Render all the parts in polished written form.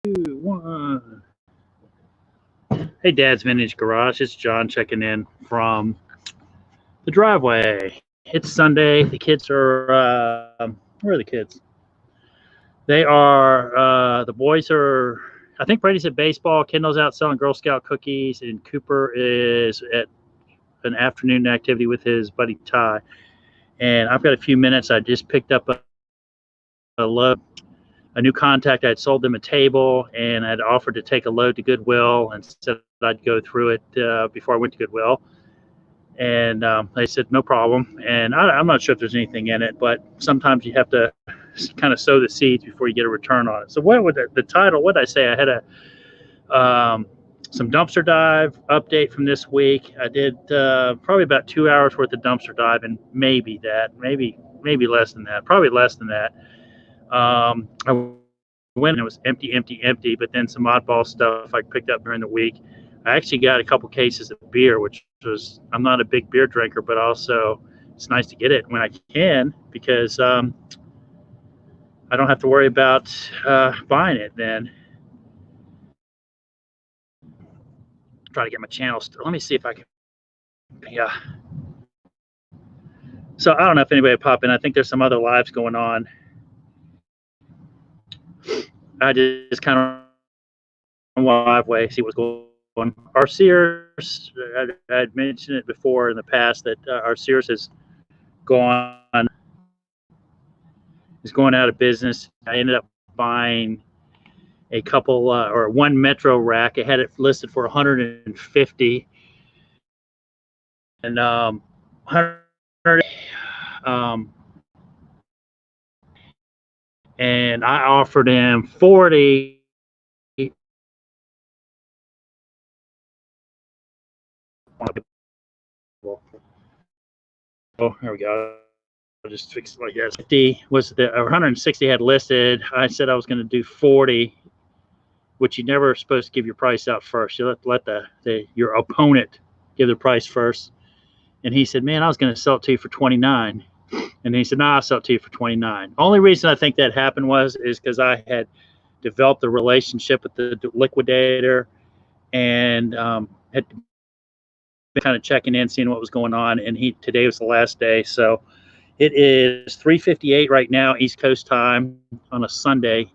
2, 1. Hey, Dad's Vintage Garage. It's John checking in from the driveway. It's Sunday. The kids are, where are the kids? They are, the boys are, I think Brady's at baseball. Kendall's out selling Girl Scout cookies, and Cooper is at an afternoon activity with his buddy Ty. And I've got a few minutes. I just picked up a load. A new contact. I'd sold them a table, and I'd offered to take a load to Goodwill and said I'd go through it before I went to Goodwill. And they said no problem. And I'm not sure if there's anything in it, but sometimes you have to kind of sow the seeds before you get a return on it. So what would the title? What did I say? I had some dumpster dive update from this week. I did probably about 2 hours worth of dumpster dive, and maybe less than that. Probably less than that. I went and it was empty, but then some oddball stuff I picked up during the week. I actually got a couple cases of beer, which was, I'm not a big beer drinker, but also it's nice to get it when I can because I don't have to worry about buying it then. Try to get my channel still. Let me see if I can. Yeah. So I don't know if anybody will pop in. I think there's some other lives going on. I just kind of live way, see what's going on. Our Sears, I'd mentioned it before in the past that our Sears is going out of business. I ended up buying a couple or one Metro rack. I had it listed for 150, and 100. And I offered him 40. Oh, there we go. I'll just fix it like that. 50 was the 160 had listed. I said I was going to do 40, which you never are supposed to give your price out first. You let your opponent give the price first. And he said, "Man, I was going to sell it to you for 29." And he said, "No, I'll sell it to you for 29." Only reason I think that happened is because I had developed a relationship with the liquidator and had been kind of checking in, seeing what was going on. And today was the last day. So it is 3:58 right now, East Coast time on a Sunday.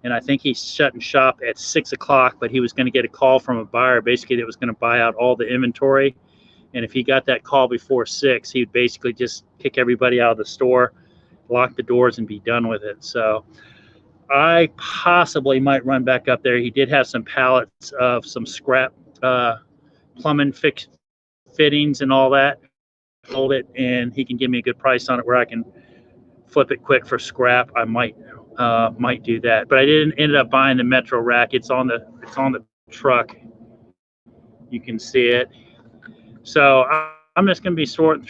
And I think he's shutting shop at 6 o'clock, but he was going to get a call from a buyer basically that was going to buy out all the inventory. And if he got that call before 6, he would basically just kick everybody out of the store, lock the doors, and be done with it. So I possibly might run back up there. He did have some pallets of some scrap plumbing fittings and all that. Hold it, and he can give me a good price on it where I can flip it quick for scrap. I might do that. But I ended up buying the Metro rack. It's on the truck. You can see it. So I'm just going to be sorting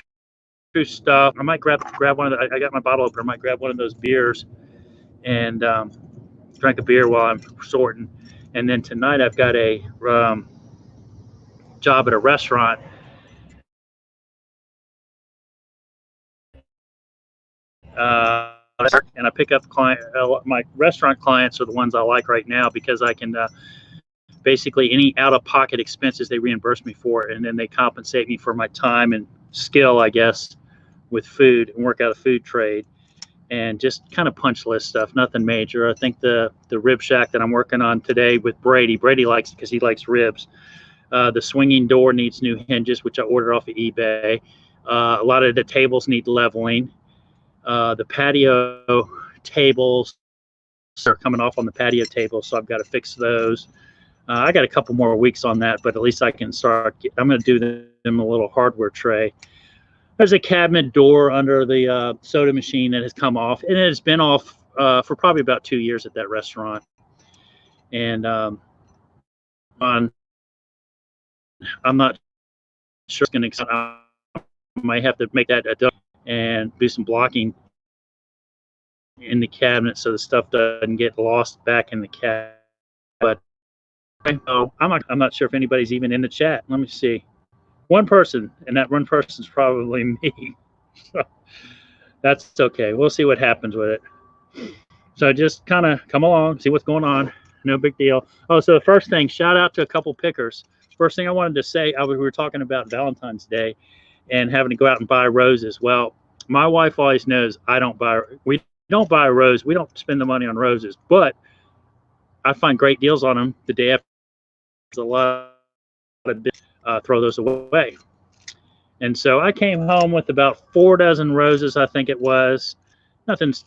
through stuff. I might grab one of I got my bottle opener. I might grab one of those beers and drink a beer while I'm sorting. And then tonight I've got a job at a restaurant. And I pick up my restaurant clients are the ones I like right now because I can basically any out-of-pocket expenses they reimburse me for, and then they compensate me for my time and skill, I guess, with food and work out a food trade and just kind of punch list stuff, nothing major. I think the rib shack that I'm working on today with Brady likes it because he likes ribs. The swinging door needs new hinges, which I ordered off of eBay. A lot of the tables need leveling. The patio tables are coming off on the patio table, so I've got to fix those. I got a couple more weeks on that, but at least I can start. I'm going to do them a little hardware tray. There's a cabinet door under the soda machine that has come off, and it has been off for probably about 2 years at that restaurant. And I'm not sure it's going to. I might have to make that and do some blocking in the cabinet so the stuff doesn't get lost back in the cabinet. But I'm not sure if anybody's even in the chat. Let me see. One person, and that one person's probably me. So that's okay. We'll see what happens with it. So just kind of come along, see what's going on. no big deal. Oh, so the first thing, shout out to a couple pickers. First thing I wanted to say, we were talking about Valentine's Day and having to go out and buy roses. Well, my wife always knows we don't buy a rose. We don't spend the money on roses, but I find great deals on them the day after. A lot of throw those away. And so I came home with about 4 dozen roses, I think it was.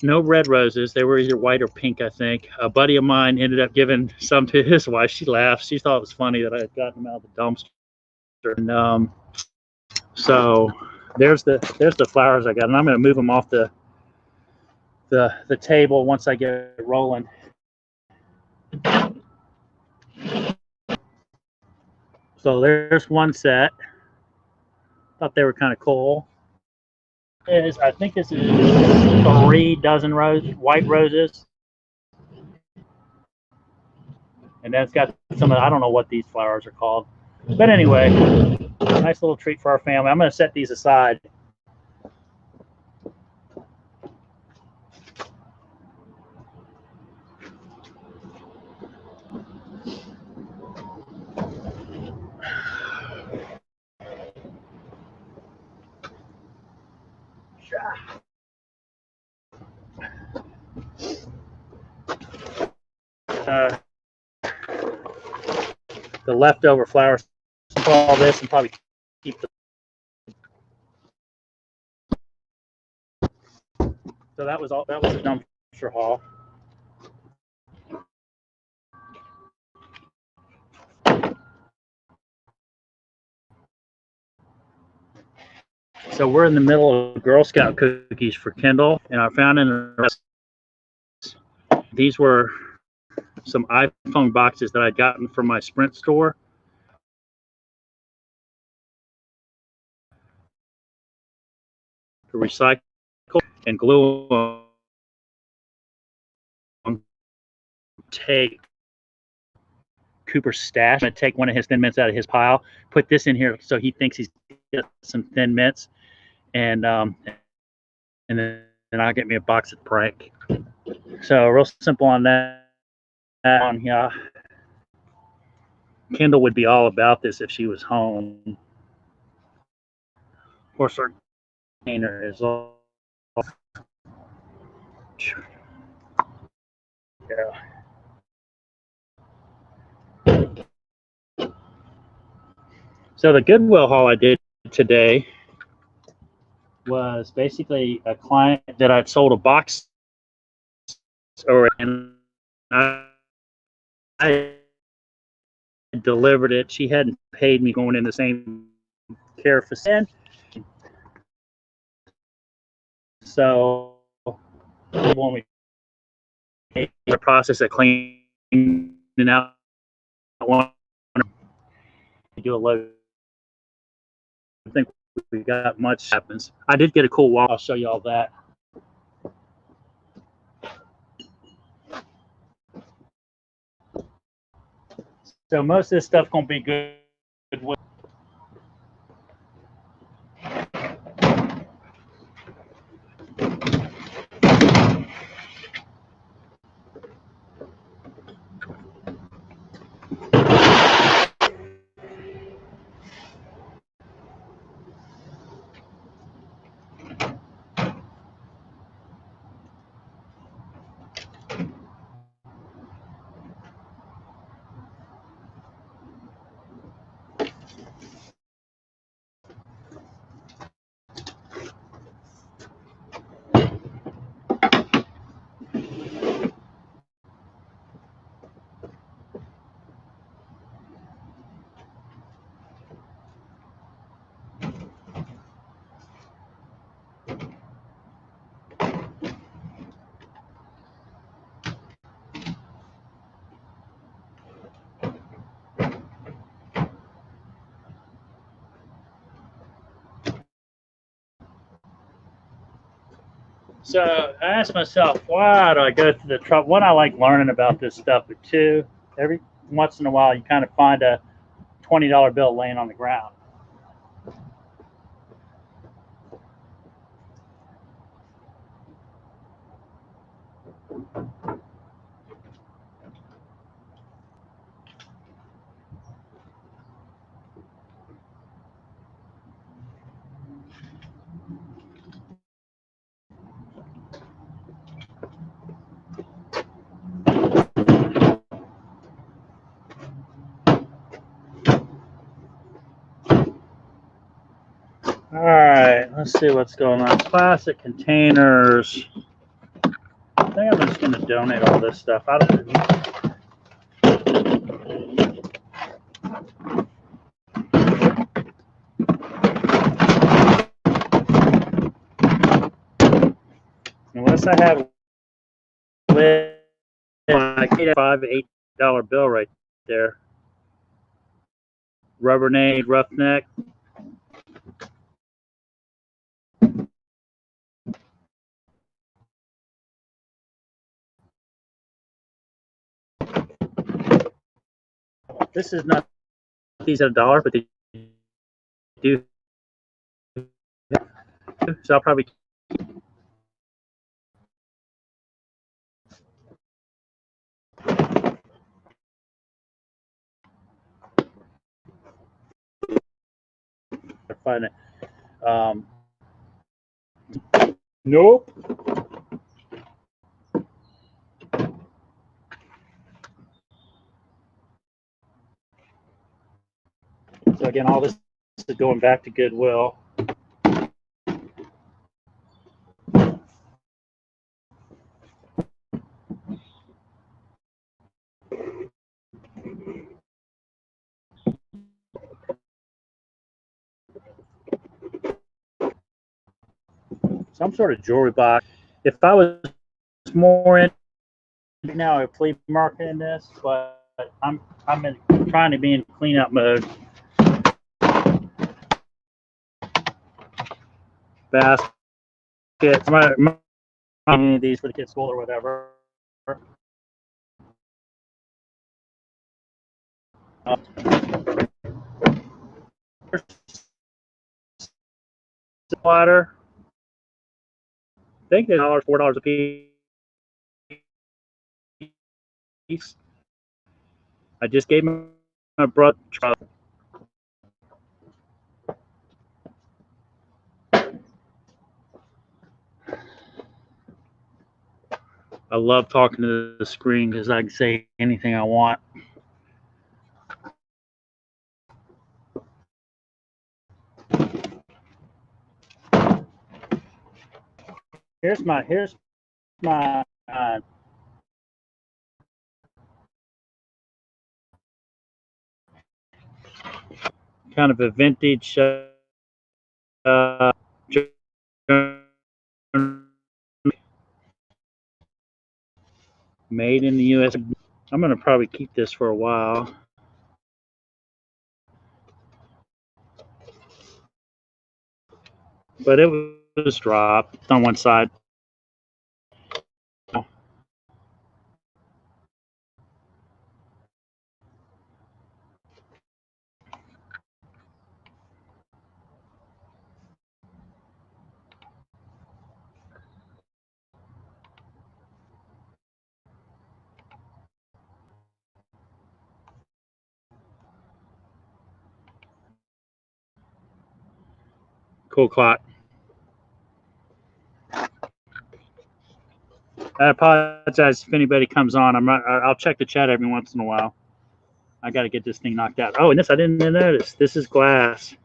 No red roses. They were either white or pink, I think. A buddy of mine ended up giving some to his wife. She laughed. She thought it was funny that I had gotten them out of the dumpster. And so there's the flowers I got, and I'm going to move them off the table once I get it rolling. So there's one set. Thought they were kind of cool. I think this is 3 dozen white roses. And then it's got some of, I don't know what these flowers are called. But anyway, nice little treat for our family. I'm going to set these aside. The leftover flowers, all this, and probably keep the. So that was all. That was a dumpster haul. So we're in the middle of Girl Scout cookies for Kendall, and I found these were some iPhone boxes that I'd gotten from my Sprint store. To recycle and glue them. Take Cooper's stash. I'm going to take one of his Thin Mints out of his pile, put this in here so he thinks he's got some Thin Mints, and then I'll get me a box of Prank. So real simple on that one. Yeah, Kendall would be all about this if she was home. Of course, our container is all. Yeah. So the Goodwill haul I did today was basically a client that I'd sold a box, and I delivered it. She hadn't paid me going in the same care facility. So when we the process of cleaning out, I want to do a load. I think we got much happens. I did get a cool wall. I'll show you all that. So most of this stuff gonna be good. So I asked myself, why do I go through the trouble? One, I like learning about this stuff, but two, every once in a while you kind of find a $20 bill laying on the ground. Let's see what's going on. Plastic containers. I think I'm just going to donate all this stuff. I don't know. Unless I have like $5, $8 bill right there. Rubbermaid, Roughneck. This is not these at $1, but they do. So I'll probably find it. Nope. So again, all this is going back to Goodwill. Some sort of jewelry box. If I was more in now a flea market in this, but I'm trying to be in cleanup mode. Baskets. Any of these for the kids' school or whatever. Water. I think they're $4 a piece. I just gave my brother. I love talking to the screen because I can say anything I want. Here's my kind of a vintage made in the U.S. I'm going to probably keep this for a while. But it was dropped on one side. Cool clock. I apologize if anybody comes on. I'll check the chat every once in a while. I got to get this thing knocked out. Oh, and this I didn't notice. This is glass.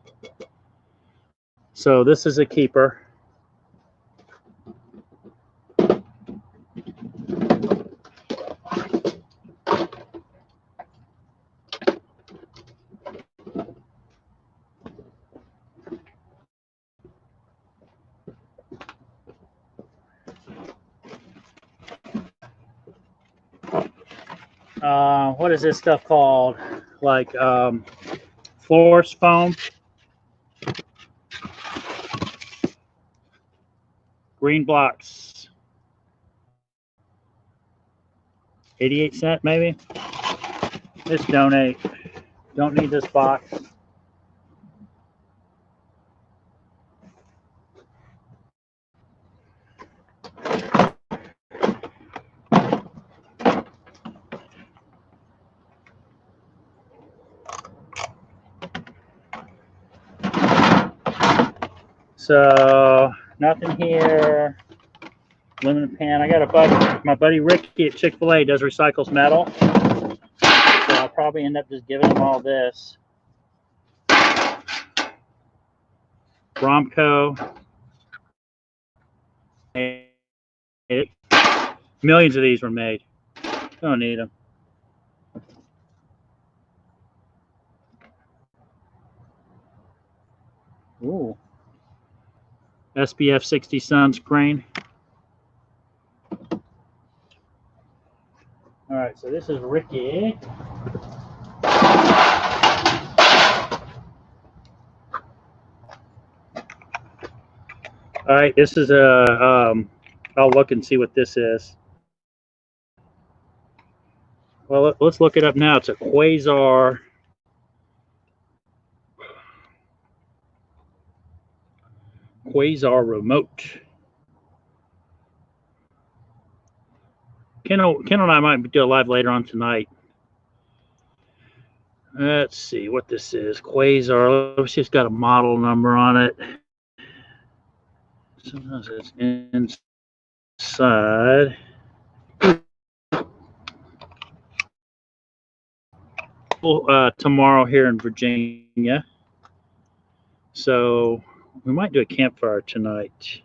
So this is a keeper. What is this stuff called? Like florist foam. Green blocks. 88 cents maybe. Just donate. Don't need this box. So nothing here. Aluminum pan. I got a buddy, my buddy Ricky at Chick-fil-A does recycles metal. So I'll probably end up just giving him all this. Bromco. Millions of these were made. Don't need them. Ooh. SPF 60 sunscreen. All right, so this is Ricky. All right, this is a. I'll look and see what this is. Well, let's look it up now. It's a Quasar remote. Kendall and I might do a live later on tonight. Let's see what this is. Quasar. Let's see, it's got a model number on it. Sometimes it's inside. Tomorrow here in Virginia. So we might do a campfire tonight.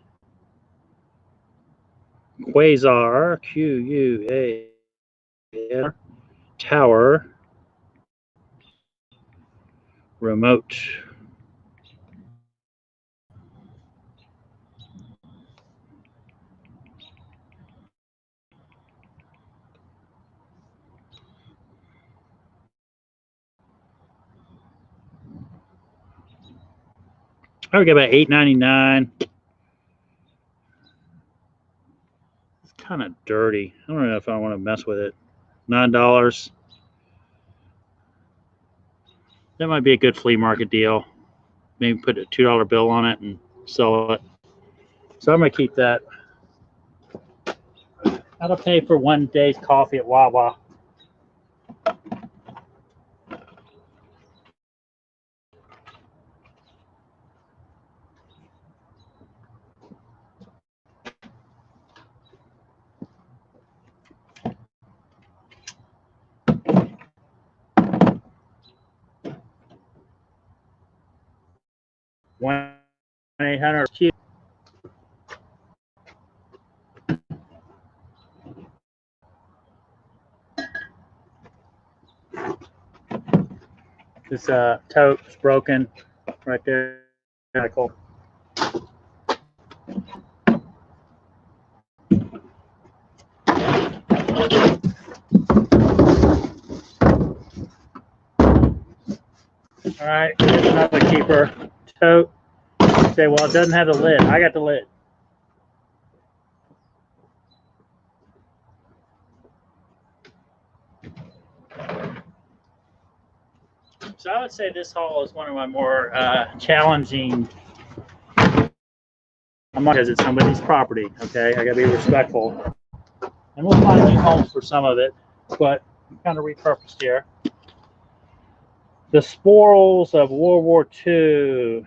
Quasar, Q-U-A-R, tower, remote. I would get about $8.99. It's kind of dirty. I don't know if I want to mess with it. $9. That might be a good flea market deal. Maybe put a $2 bill on it and sell it. So I'm gonna keep that. That'll pay for one day's coffee at Wawa. One 800. This tote is broken right there. Cool. All right, here's another keeper tote. Say, well, it doesn't have the lid. I got the lid. So I would say this haul is one of my more challenging. Because it's somebody's property, okay? I gotta be respectful. And we'll find new homes for some of it, but kind of repurposed here. The spoils of World War II.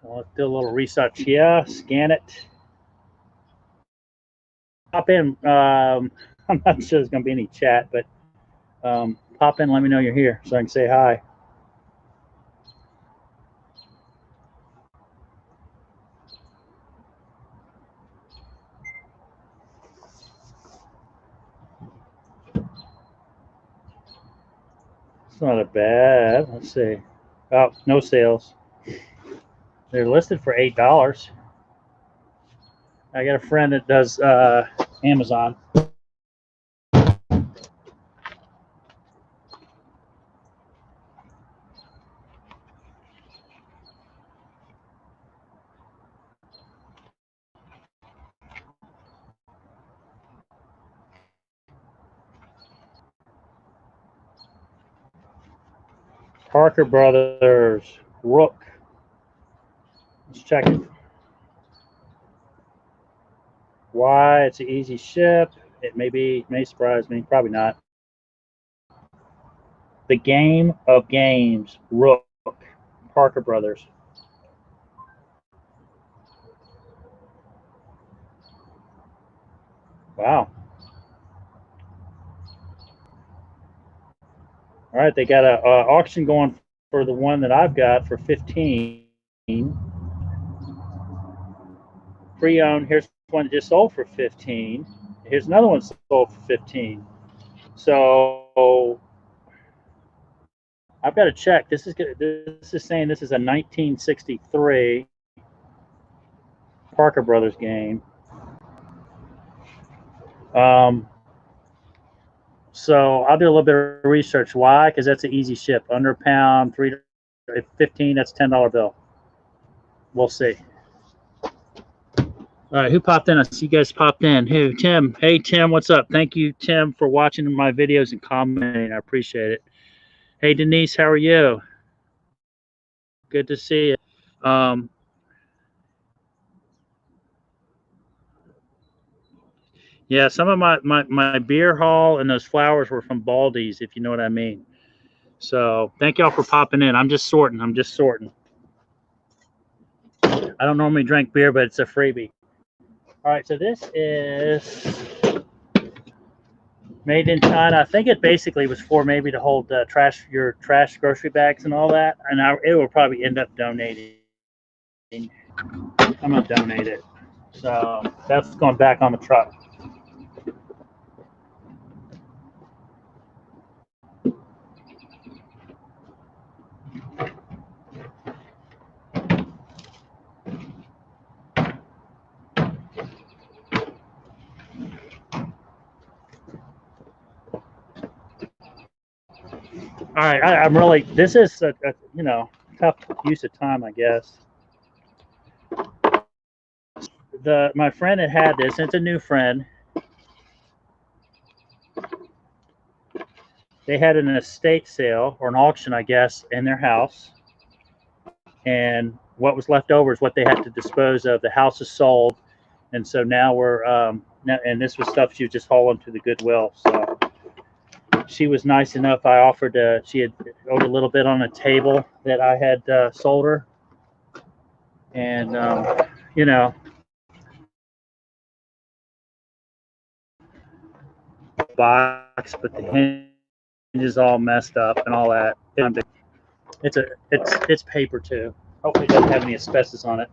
I'll do a little research here, scan it. Pop in. I'm not sure there's going to be any chat, but pop in, let me know you're here so I can say hi. It's not a bad. Let's see. Oh, no sales. They're listed for $8. I got a friend that does Amazon. Parker Brothers, Rook. Let's check it. Why? It's an easy ship. It may surprise me. Probably not. The Game of Games, Rook, Parker Brothers. Wow. All right, they got a auction going for the one that I've got for 15. Pre-owned. Here's one that just sold for 15. Here's another one sold for 15. So I've got to check. This is saying this is a 1963 Parker Brothers game. So I'll do a little bit of research. Why? Because that's an easy ship. Under a pound, 15. That's $10 bill. We'll see. All right, who popped in? I see you guys popped in. Who? Tim. Hey, Tim, what's up? Thank you, Tim, for watching my videos and commenting. I appreciate it. Hey, Denise, how are you? Good to see you. Yeah, some of my beer haul and those flowers were from Baldi's, if you know what I mean. So thank y'all for popping in. I'm just sorting. I don't normally drink beer, but it's a freebie. All right, so this is made in China. I think it basically was for maybe to hold your trash grocery bags and all that. And it will probably end up donating. I'm gonna donate it. So that's going back on the truck. All right, I'm really. This is a tough use of time, I guess. My friend had this. And it's a new friend. They had an estate sale or an auction, I guess, in their house, and what was left over is what they had to dispose of. The house is sold, and so now and this was stuff she was just hauling to the Goodwill. So she was nice enough. I offered she had owed a little bit on a table that I had sold her, and box, but the hinge is all messed up and all that. It's paper too. Hopefully, it doesn't have any asbestos on it.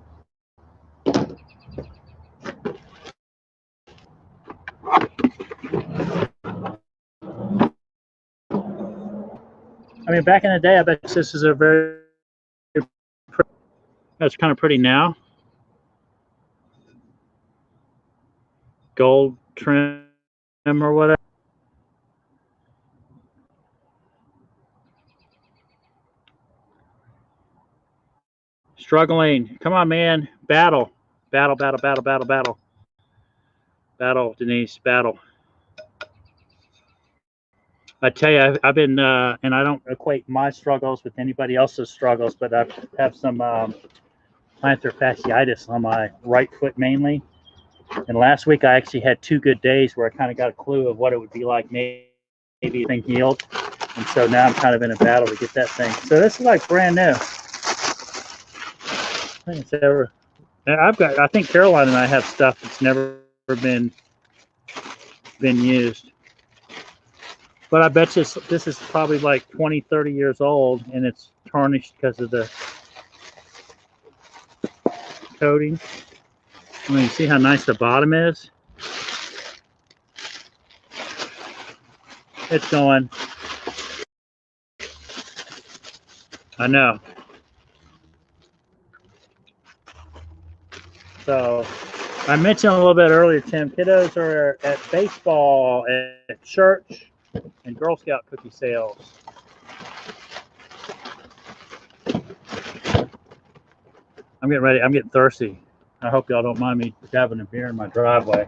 I mean, back in the day, I bet this is a very. That's kind of pretty now. Gold trim or whatever. Struggling. Come on, man. Battle, Denise. Battle. I tell you, I've been, and I don't equate my struggles with anybody else's struggles, but I have some plantar fasciitis on my right foot mainly. And last week I actually had 2 good days where I kind of got a clue of what it would be like maybe thing healed. And so now I'm kind of in a battle to get that thing. So this is like brand new. I think Caroline and I have stuff that's never been used. But I bet you this is probably like 20, 30 years old, and it's tarnished because of the coating. I mean, see how nice the bottom is? It's going. I know. So I mentioned a little bit earlier, Tim, kiddos are at baseball, at church, and Girl Scout cookie sales. I'm getting ready. I'm getting thirsty. I hope y'all don't mind me having a beer in my driveway.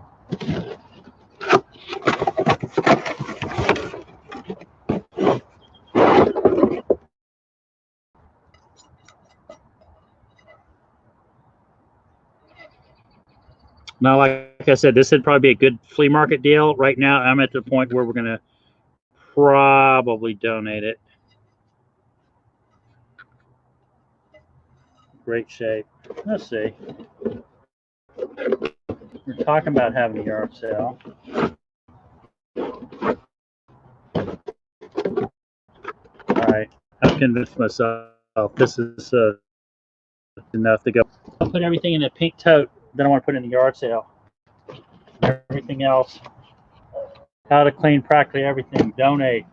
Now, like I said, this would probably be a good flea market deal. Right now, I'm at the point where we're going to probably donate it. Great shape. Let's see. We're talking about having a yard sale. All right, I've convinced myself this is enough to go. I'll put everything in a pink tote that I want to put in the yard sale. Everything else, how to clean practically everything, donate.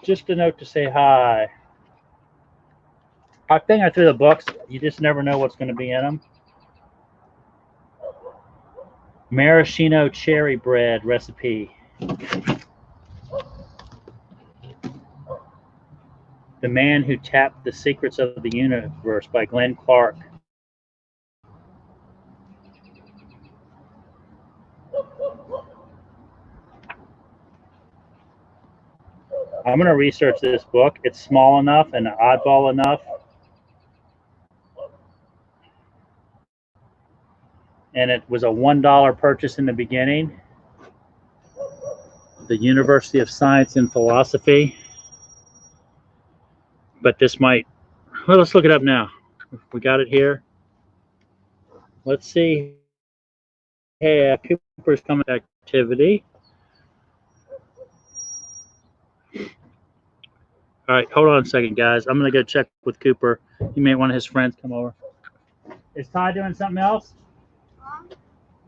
Just a note to say hi. I think I threw the books. You just never know what's going to be in them. Maraschino cherry bread recipe. The Man Who Tapped the Secrets of the Universe by Glenn Clark. I'm going to research this book. It's small enough and oddball enough. And it was a $1 purchase in the beginning. The University of Science and Philosophy. But this might, well, let's look it up now. We got it here. Let's see. Hey, Cooper's coming to activity. All right, hold on a second, guys. I'm going to go check with Cooper. He may want his friends come over. Is Ty doing something else?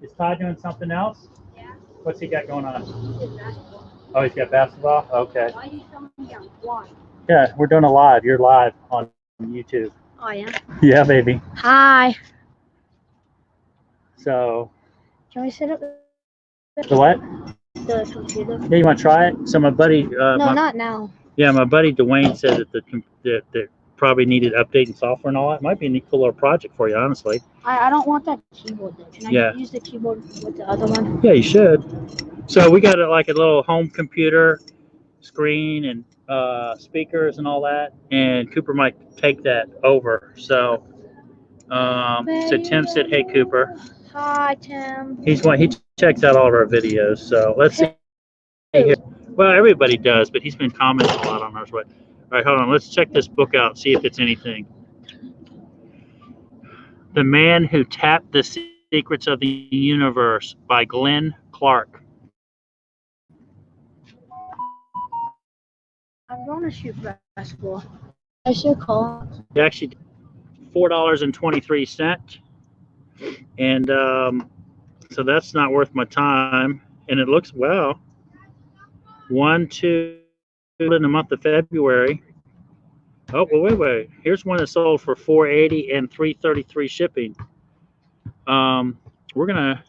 Is Ty doing something else? Yeah. What's he got going on? Basketball. Oh, he's got basketball? Okay. Why are you telling me I'm blind? Yeah, we're doing a live. You're live on YouTube. Oh, yeah. Yeah, baby. Hi. So. Can we set up The what? the computer? Yeah, you want to try it? So my buddy. No, not now. Yeah, my buddy Dwayne said that probably needed updating software and all that. Might be a neat cool little project for you, honestly. I don't want that keyboard though. Can I use the keyboard with the other one? Yeah, you should. So we got like a little home computer screen and speakers and all that, and Cooper might take that over. So Tim said, "Hey, Cooper." Hi, Tim. He checks out all of our videos. So let's see. Well, everybody does, but he's been commenting a lot on ours. All right, hold on. Let's check this book out, see if it's anything. The Man Who Tapped the Secrets of the Universe by Glenn Clark. I'm going to shoot basketball. I should call. Actually, $4.23, and so that's not worth my time. And it looks well. 1, 2 in the month of February. Oh, well, wait. Here's one that sold for $4.80 and $3.33 shipping. We're gonna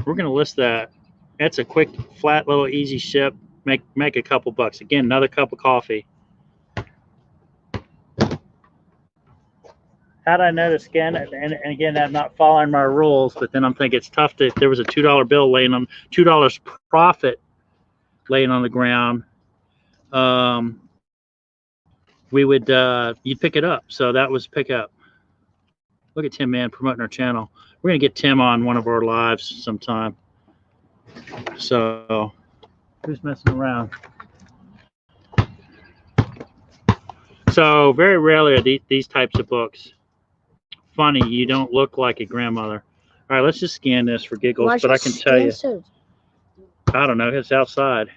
list that. That's a quick, flat, little, easy ship. Make a couple bucks. Again, another cup of coffee. How'd I know to scan it? And again, I'm not following my rules, but then I'm thinking it's tough to, if there was a $2 bill laying on, $2 profit laying on the ground, we would, you'd pick it up. So that was pick up. Look at Tim, man, promoting our channel. We're going to get Tim on one of our lives sometime. So who's messing around? So very rarely are these types of books. Funny, you don't look like a grandmother. All right, let's just scan this for giggles, but I can tell you. I don't know, it's outside.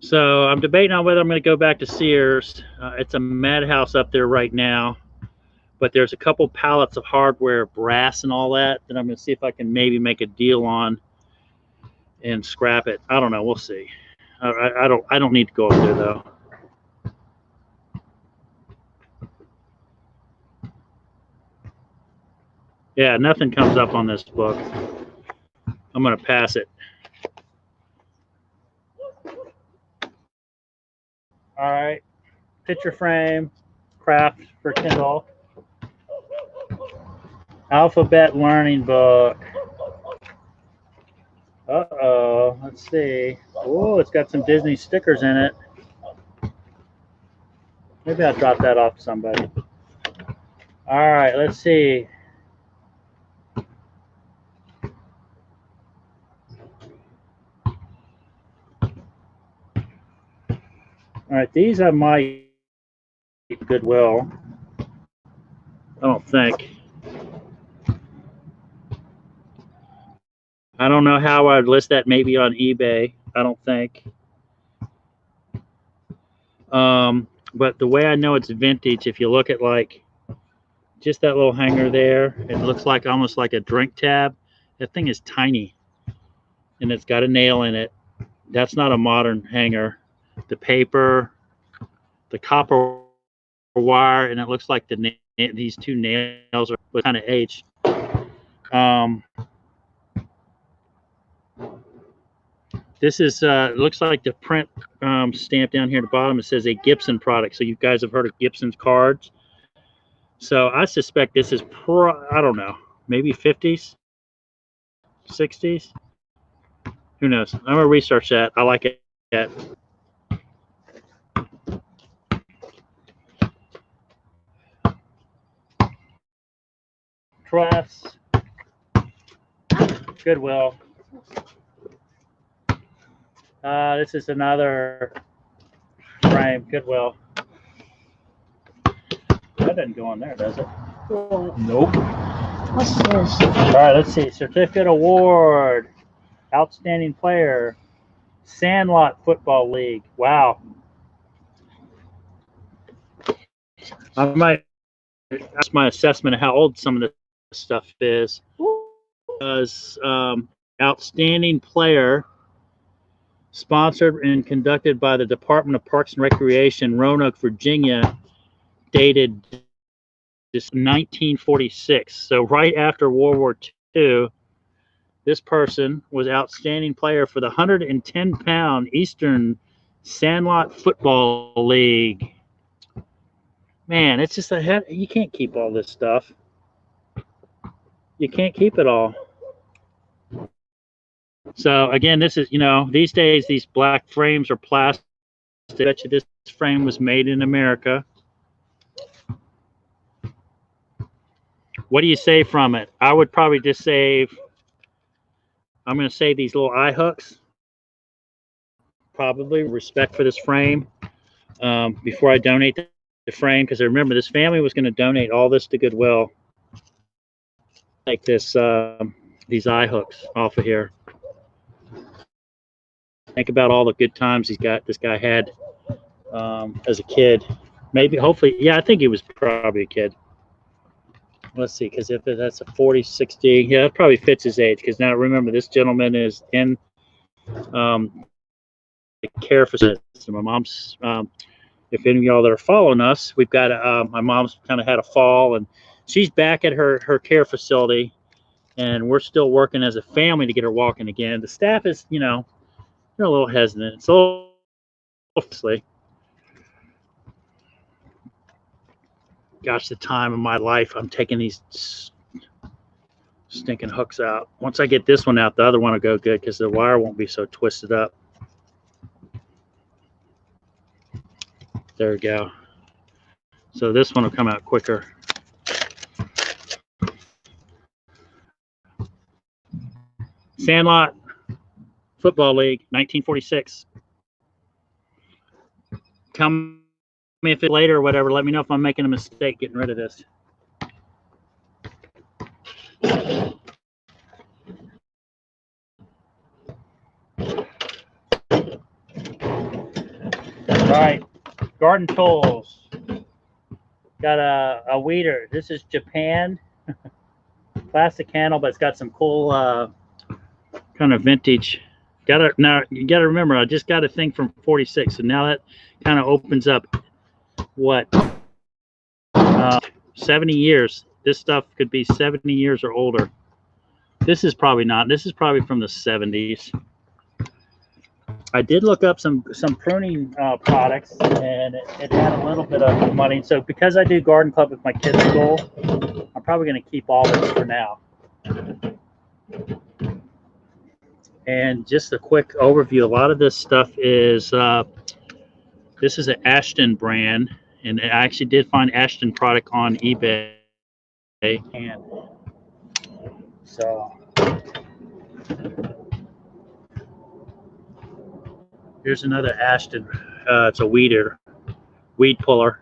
So I'm debating on whether I'm going to go back to Sears. It's a madhouse up there right now, but there's a couple pallets of hardware, brass and all that I'm going to see if I can maybe make a deal on and scrap it. I don't know, we'll see. I don't need to go up there though. Yeah, nothing comes up on this book. I'm going to pass it. All right, picture frame, craft for Kindle. Alphabet learning book. Uh-oh, let's see. Oh, it's got some Disney stickers in it. Maybe I'll drop that off to somebody. All right, let's see. All right, these I might Goodwill. I don't think. I don't know how I'd list that. Maybe on eBay. I don't think. But the way I know it's vintage, if you look at like just that little hanger there, it looks like almost like a drink tab. That thing is tiny, and it's got a nail in it. That's not a modern hanger. The paper, the copper wire, and it looks like these two nails are kind of aged. This is looks like the print stamp down here at the bottom. It says a Gibson product. So you guys have heard of Gibson's cards. So I suspect this is I don't know, maybe 50s, 60s. Who knows? I'm gonna research that. I like it. Dress. Goodwill. This is another frame. Goodwill. That doesn't go on there, does it? What? Nope. What's this? All right, let's see. Certificate award. Outstanding player. Sandlot Football League. Wow. That's my assessment of how old some of this stuff is. Because outstanding player, sponsored and conducted by the Department of Parks and Recreation, Roanoke, Virginia, dated 1946. So right after World War II, this person was outstanding player for the 110-pound Eastern Sandlot Football League. Man, it's just you can't keep all this stuff. You can't keep it all. So again, this is, these days these black frames are plastic. I bet you this frame was made in America. What do you save from it? I would probably just save, I'm going to save these little eye hooks. Probably respect for this frame before I donate the frame, because I remember this family was going to donate all this to Goodwill. Take this, these eye hooks off of here. Think about all the good times this guy had as a kid. Maybe, hopefully, yeah, I think he was probably a kid. Let's see, because if that's a 40, 60, yeah, it probably fits his age. Because now remember, this gentleman is in the care facility. So my mom's, if any of y'all that are following us, we've got my mom's kind of had a fall, and she's back at her care facility, and we're still working as a family to get her walking again. The staff is, they're a little hesitant. It's a little, obviously. Gosh, the time of my life, I'm taking these stinking hooks out. Once I get this one out, the other one will go good because the wire won't be so twisted up. There we go. So this one will come out quicker. Sandlot Football League, 1946. Tell me if it's later or whatever. Let me know if I'm making a mistake getting rid of this. All right, garden tools. Got a weeder. This is Japan. Plastic handle, but it's got some cool kind of vintage. Now you gotta remember, I just got a thing from 46, so now that kind of opens up what 70 years. This stuff could be 70 years or older. This is probably not. This is probably from the 70s. I did look up some pruning products, and it had a little bit of money. So because I do garden club with my kids' school, I'm probably going to keep all this for now. And just a quick overview. A lot of this stuff is this is an Ashton brand, and I actually did find Ashton product on eBay. And so here's another Ashton. It's a weed puller.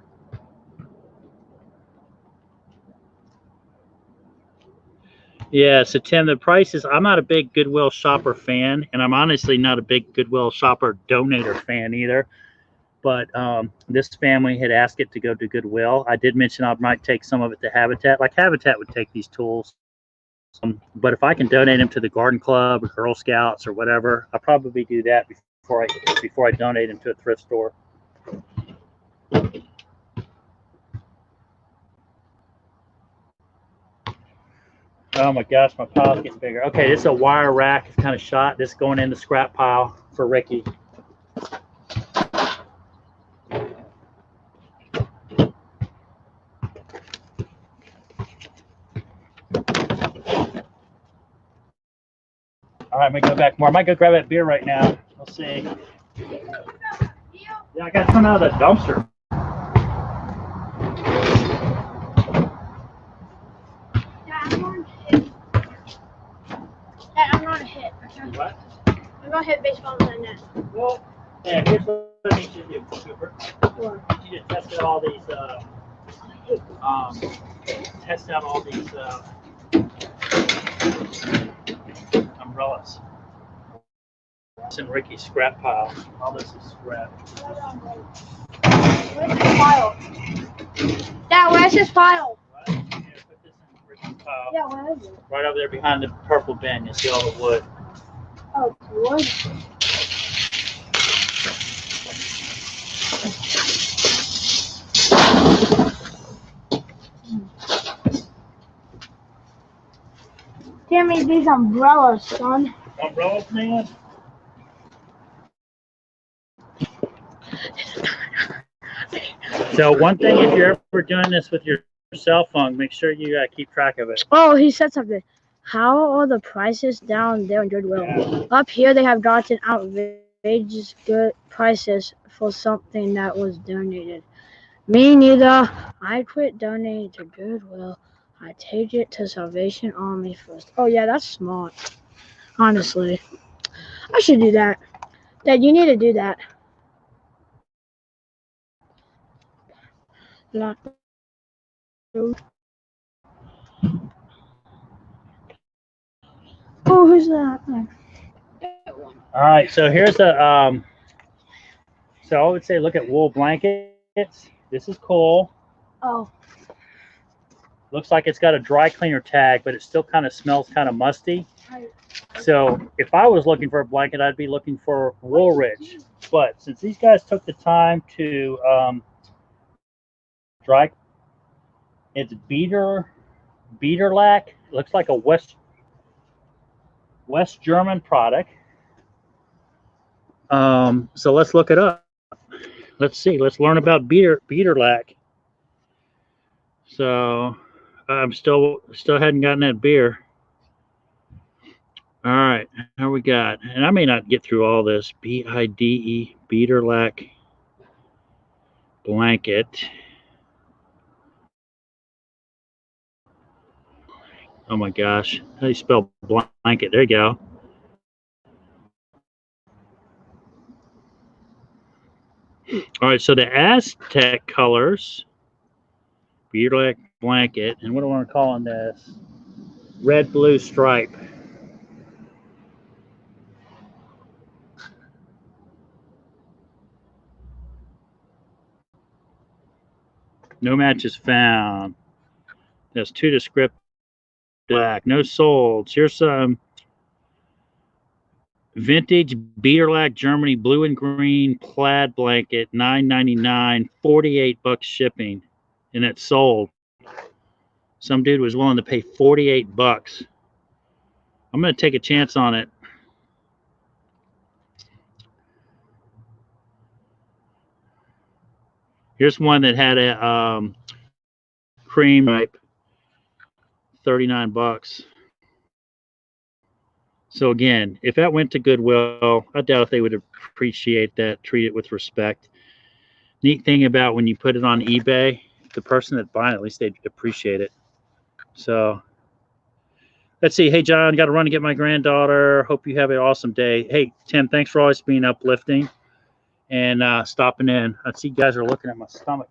Yeah, so Tim, the prices, I'm not a big Goodwill shopper fan, and I'm honestly not a big Goodwill shopper donator fan either. But this family had asked it to go to Goodwill. I did mention I might take some of it to Habitat. Like Habitat would take these tools. But if I can donate them to the Garden Club or Girl Scouts or whatever, I'll probably do that before I donate them to a thrift store. Oh my gosh, my pile's getting bigger. Okay, this is a wire rack. It's kind of shot. This is going in the scrap pile for Ricky. All right, I'm gonna go back more. I might go grab that beer right now. We'll see. Yeah, I got some out of the dumpster. I'm not a hit. What? I'm gonna hit baseball in the net. Well, yeah, here's what I need you to do, Cooper. What? You need to test out all these, umbrellas. It's in Ricky's scrap pile. All this is scrap. Where's this file? Dad, where's this file? What? Yeah, put this in Ricky's pile. Yeah, where is it? Right over there behind the purple bin. You see all the wood. Oh, wood. Give me these umbrellas, son. Umbrellas, man? So one thing, if you're ever doing this with your cell phone, make sure you keep track of it. Oh, he said something. How are the prices down there in Goodwill? Yeah. Up here, they have gotten outrageous good prices for something that was donated. Me neither. I quit donating to Goodwill. I take it to Salvation Army first. Oh yeah, that's smart. Honestly, I should do that. Dad, you need to do that. Oh, who's that? All right, so here's a so I would say look at wool blankets. This is cool. Oh. Looks like it's got a dry cleaner tag, but it still kind of smells kind of musty. So if I was looking for a blanket, I'd be looking for Woolrich. But since these guys took the time to dry, it's Beaterlack. Looks like a West German product. So let's look it up. Let's see. Let's learn about Beaterlack. So I'm still hadn't gotten that beer. All right, how we got? And I may not get through all this. BIDE Beaterlack blanket. Oh my gosh, how do you spell blanket? There you go. All right, so the Aztec colors, Beaterlack blanket, and what do I want to call on this? Red, blue stripe. No matches found. That's too descriptive. Black, no sold. Here's some vintage Beaterlack Germany blue and green plaid blanket, $9.99, 48 bucks shipping, and it's sold. Some dude was willing to pay 48 bucks. I'm going to take a chance on it. Here's one that had a cream stripe, 39 bucks. So again, if that went to Goodwill, I doubt if they would appreciate that, treat it with respect. Neat thing about when you put it on eBay, the person that buying it, at least they'd appreciate it. So let's see. Hey, John, got to run to get my granddaughter. Hope you have an awesome day. Hey, Tim, thanks for always being uplifting and stopping in. I see you guys are looking at my stomach.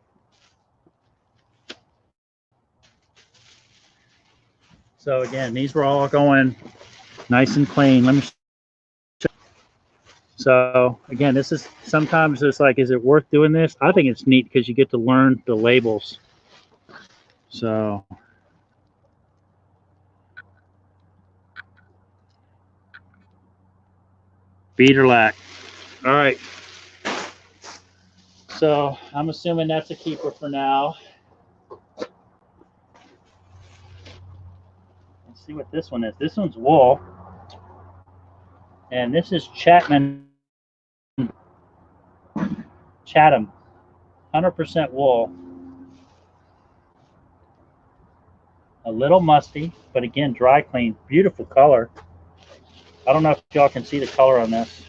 So again, these were all going nice and clean. Let me. So again, this is sometimes it's like, is it worth doing this? I think it's neat because you get to learn the labels. So beater lack. All right. So I'm assuming that's a keeper for now. Let's see what this one is. This one's wool. And this is Chatham, 100% wool. A little musty, but again, dry clean. Beautiful color. I don't know if y'all can see the color on this.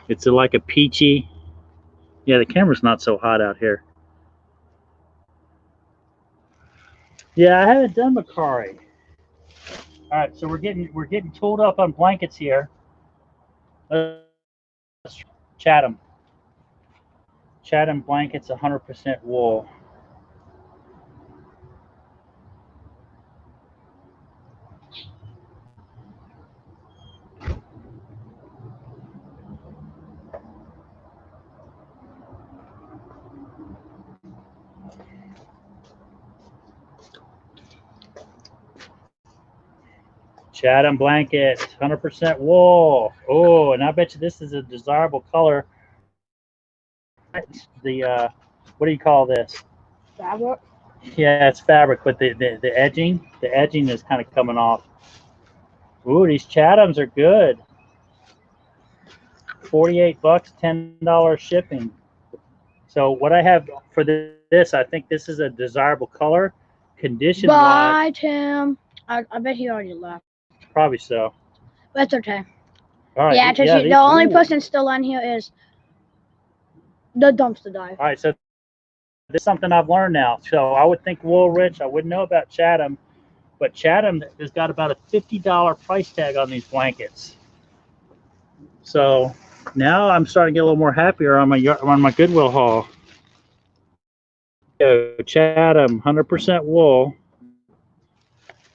It's like a peachy. Yeah, the camera's not so hot out here. Yeah, I haven't done Macari. All right, so we're getting tooled up on blankets here. Let's Chatham blankets, 100% wool. Chatham blanket, 100% wool. Oh, and I bet you this is a desirable color. The what do you call this? Fabric. Yeah, it's fabric, but the edging is kind of coming off. Ooh, these Chathams are good. 48 bucks, $10 shipping. So what I have for this, I think this is a desirable color. Condition Bye, Tim. I bet he already left. Probably so. That's okay. All right. Yeah, because the only person still on here is the dumpster dive. All right, so this is something I've learned now. So I would think Woolrich. I wouldn't know about Chatham, but Chatham has got about a $50 price tag on these blankets. So now I'm starting to get a little more happier on my Goodwill haul. So Chatham, 100% wool,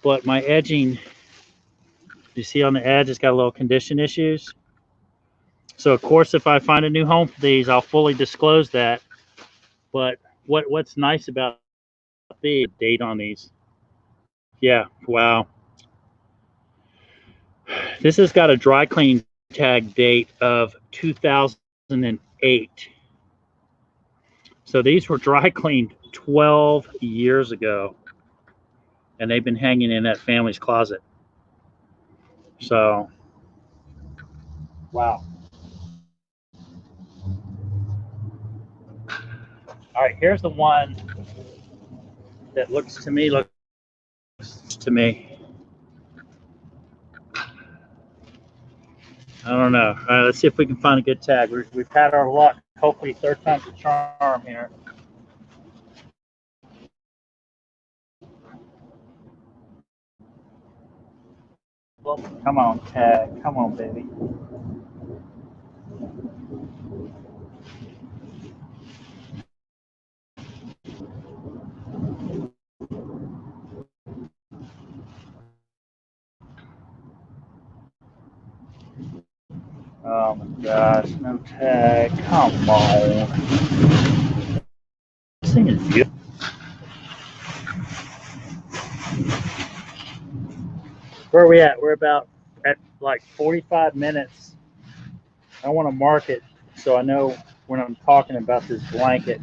but my edging, you see on the edge, it's got a little condition issues. So of course, if I find a new home for these, I'll fully disclose that. But what's nice about the date on these? Yeah, wow. This has got a dry clean tag date of 2008. So these were dry cleaned 12 years ago, and they've been hanging in that family's closet. So, wow. All right, here's the one that looks to me. I don't know. All right, let's see if we can find a good tag. We've had our luck. Hopefully, third time's a charm here. Well, come on, tag. Come on, baby. Oh my gosh, no tag. Come on. This thing is beautiful. Where are we at? We're about at like 45 minutes. I want to mark it so I know when I'm talking about this blanket.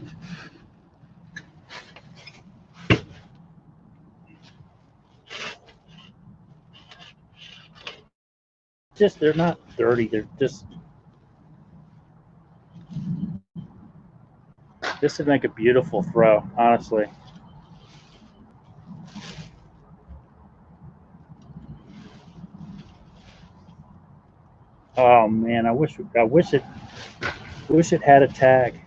Just, they're not dirty. They're just, this would make a beautiful throw, honestly. Oh man, I wish it had a tag.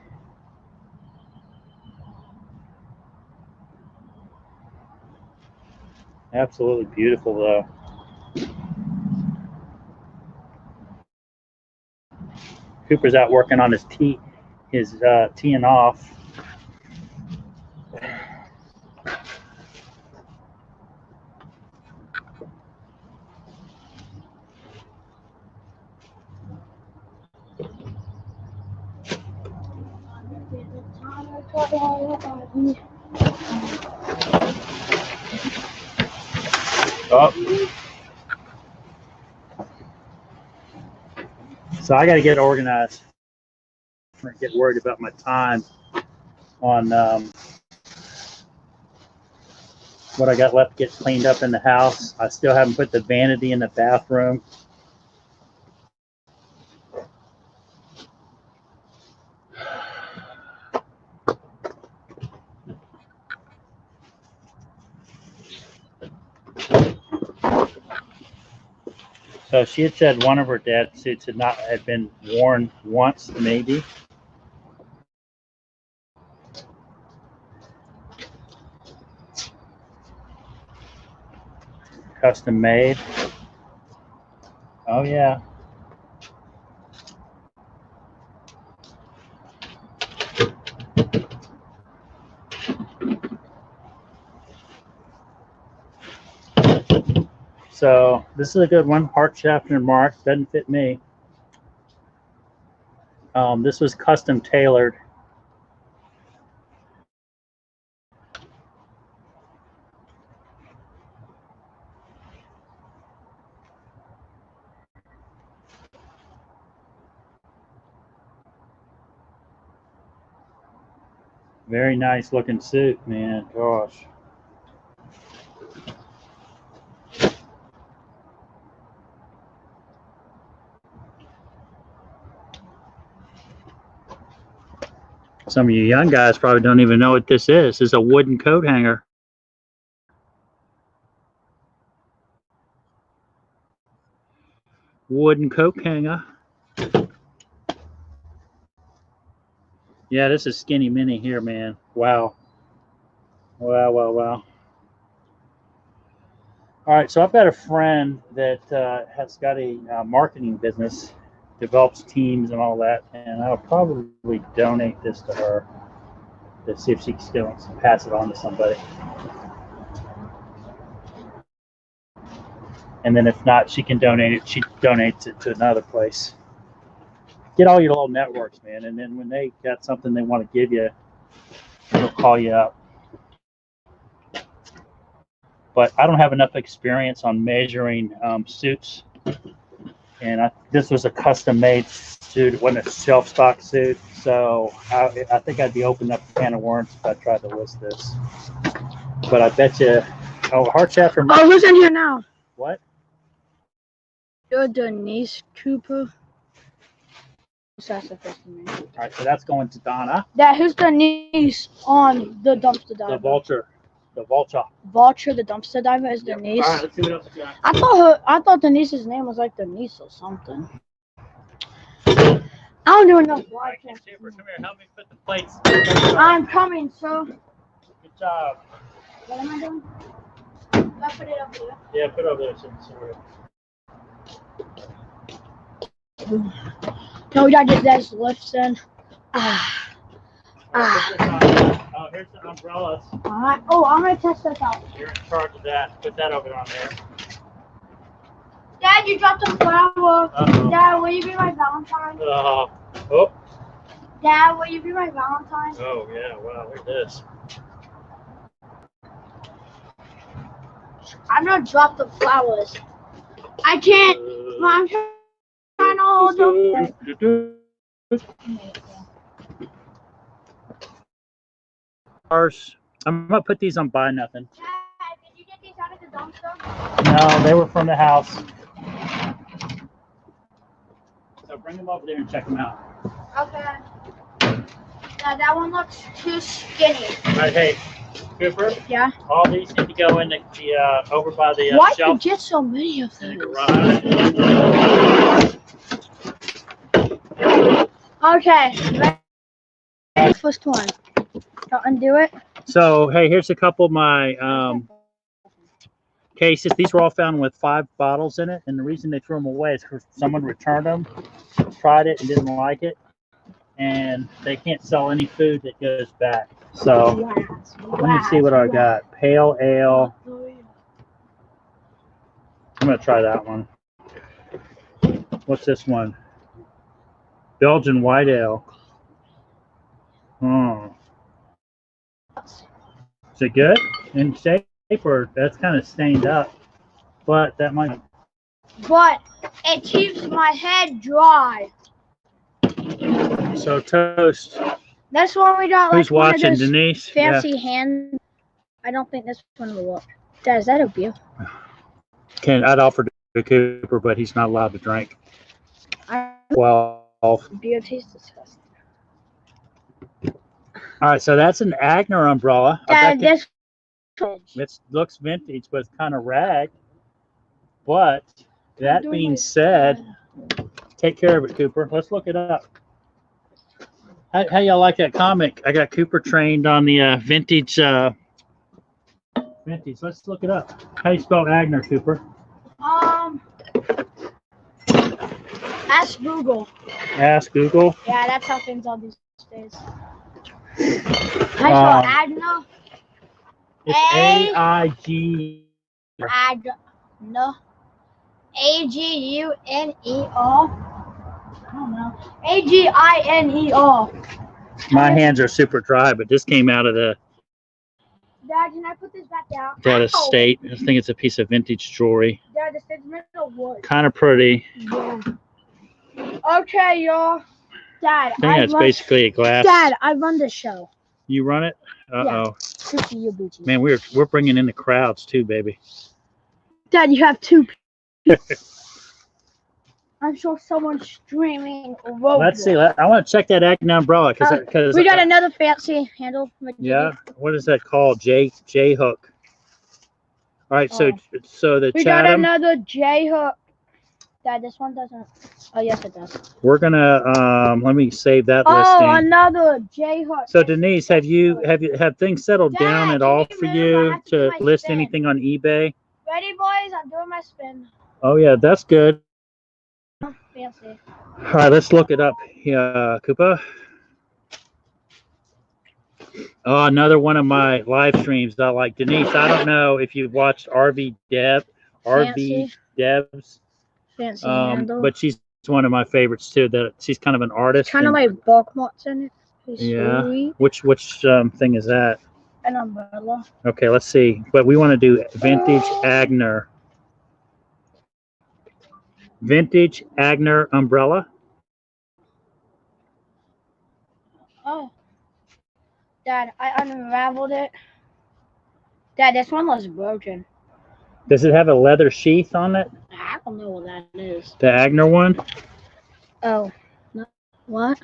Absolutely beautiful though. Cooper's out working on his teeing off. Oh. So I got to get organized. I get worried about my time on what I got left to get cleaned up in the house. I still haven't put the vanity in the bathroom. So she had said one of her dad's suits had been worn once, maybe. Custom made. Oh yeah. So this is a good one. Heart chapter and mark. Doesn't fit me. This was custom tailored. Very nice looking suit, man. Gosh. Some of you young guys probably don't even know what this is. It's a wooden coat hanger. Wooden coat hanger. Yeah, this is skinny mini here, man. Wow. Wow, wow, wow. All right, so I've got a friend that has got a marketing business, develops teams and all that, and I'll probably donate this to her to see if she can pass it on to somebody. And then if not, she can donate it. She donates it to another place. Get all your little networks, man, and then when they got something they want to give you, they'll call you up. But I don't have enough experience on measuring suits, and this was a custom-made suit. It wasn't a shelf-stock suit, so I think I'd be opening up a can of worms if I tried to list this. But I bet you, Heart chapter. Oh, who's in here now? What? You're Denise Cooper. That's the first name. All right, so that's going to Donna. Who's Denise on the dumpster diver? The vulture. The vulture. Vulture, the dumpster diver is Denise. All right, let's see what else we got. I thought Denise's name was like Denise or something. I don't even know why I can't. Come here, help me put the plates. I'm coming, sir. Good job. What am I doing? I put it up here. Yeah, put it over there. No, we gotta get those lifts in. Oh, here's the umbrellas. Alright. Oh, I'm gonna test this out. You're in charge of that. Put that over on there. Dad, you dropped a flower. Dad, will you be my Valentine? Oh. Dad, will you be my Valentine? Oh, yeah. Wow, look at this. I'm gonna drop the flowers. I can't. I'm trying to hold them. I'm gonna put these on buy nothing. Dad, did you get these out of the dumpster? No, they were from the house. So bring them over there and check them out. Okay. Now that one looks too skinny. All right, hey, Cooper. Yeah. All these need to go in the over by the Why shelf. Why'd you get so many of In those? the garage. Okay. First one. I'll undo it. So hey, here's a couple of my cases. These were all found with 5 bottles in it, and the reason they threw them away is because someone returned them, tried it, and didn't like it, and they can't sell any food that goes back. So let me see what I got. Pale ale. I'm gonna try that one. What's this one? Belgian white ale. Oh. Is it good in shape, or that's kind of stained up? But that might. But it keeps my head dry. So toast. This one we got like Who's watching, one of those Denise? fancy hand. I don't think this one will work. Dad, is that a beer? I'd offer to Cooper, but he's not allowed to drink. Well, all Beer tastes disgusting. right, so that's an Agner umbrella. Dad, this it looks vintage, but it's kind of rag. But that being said, take care of it, Cooper. Let's look it up. How y'all like that comic? I got Cooper trained on the vintage. Vintage. Let's look it up. How do you spell Agner, Cooper? Ask Google. Ask Google. Yeah, that's how things are these days. How do you spell Agner? It's A-I-G. Agner. A-G-U-N-E-R. I don't know. A-G-I-N-E-R. My hands are super dry, but this came out of the Dad, can I put this back down? that estate. I think it's a piece of vintage jewelry. Dad, this is made of wood. Kind of pretty. Yeah. Okay, y'all. Dad, I think that's basically a glass. Dad, I run the show. You run it? Uh-oh. Good for you, Boochie. Man, we're bringing in the crowds too, baby. Dad, you have two. I'm sure someone's streaming. Let's see. I want to check that Agner umbrella because we got another fancy handle. Yeah. What is that called? J hook. All right. So the we got another J hook. Dad, this one doesn't. Oh yes, it does. We're gonna let me save that listing. Oh, another J hook. So Denise, have things settled down at all for you to list anything on eBay? Ready, boys? I'm doing my spin. Oh yeah, that's good. Fancy. All right, let's look it up. Yeah, Koopa. Oh, another one of my live streams. I like Denise. I don't know if you've watched RV Devs. Fancy handle. But she's one of my favorites too. That she's kind of an artist. Kind of like bookmarks in it. Yeah. Sweet. Which thing is that? An umbrella. Okay, let's see. But we want to do vintage Agner. Vintage Agner umbrella. Oh. Dad, I unraveled it. Dad, this one was broken. Does it have a leather sheath on it? I don't know what that is. The Agner one? Oh. No. What?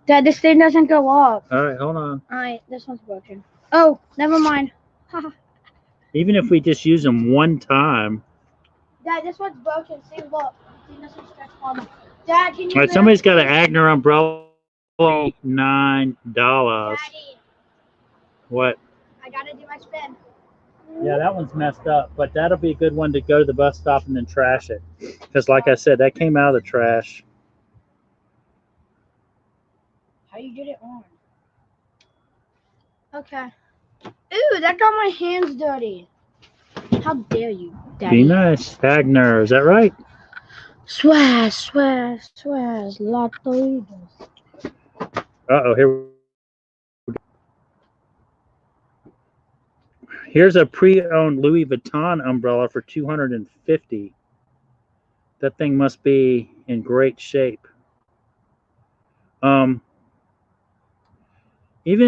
Dad, this thing doesn't go off. All right, hold on. All right, this one's broken. Oh, never mind. Even if we just use them one time. Dad, this one's broken. See, look. See, this one's stretched on. Dad, can you? All right, somebody's got an Agner umbrella. $9. Daddy. What? I gotta do my spin. Yeah, that one's messed up, but that'll be a good one to go to the bus stop and then trash it. Because like I said, that came out of the trash. How you get it on? Okay. Ooh, that got my hands dirty. How dare you, Daddy? Be nice. Agner, is that right? Swears, Lotto. Uh-oh, here's a pre-owned Louis Vuitton umbrella for $250. That thing must be in great shape. Even